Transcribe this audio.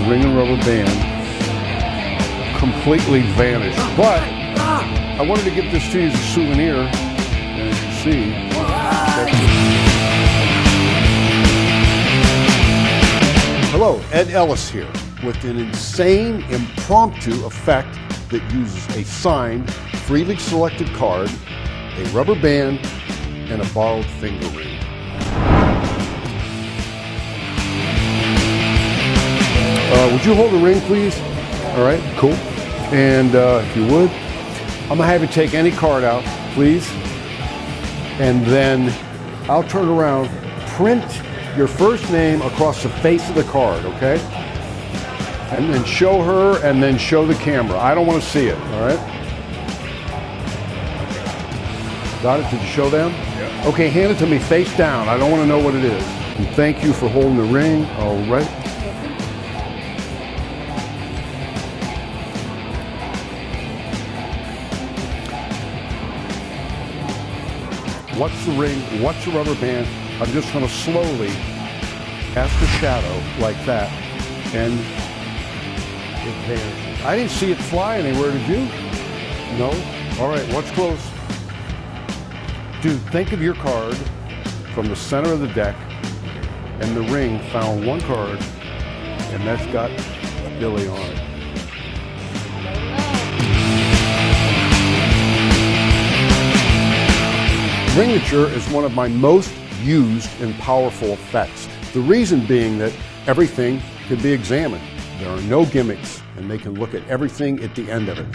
ring and rubber band completely vanished. But I wanted to get this to you as a souvenir, and as you see, hello, Ed Ellis here with an insane impromptu effect that uses a signed, freely selected card, a rubber band, and a borrowed finger ring. Would you hold the ring, please? All right, cool. And if you would, I'm gonna have you take any card out, please. And then I'll turn around, print your first name across the face of the card, okay? And then show her, and then show the camera. I don't want to see it, all right? Got it? Did you show them? Yeah. Okay, hand it to me face down. I don't want to know what it is. And thank you for holding the ring, all right? What's the ring? What's the rubber band? I'm just going to slowly cast a shadow like that, and it vanishes. I didn't see it fly anywhere, did you? No? All right, what's close? Dude, think of your card from the center of the deck, and the ring found one card, and that's got Billy on it. Ringnature is one of my most used and powerful effects. The reason being that everything can be examined. There are no gimmicks, and they can look at everything at the end of it.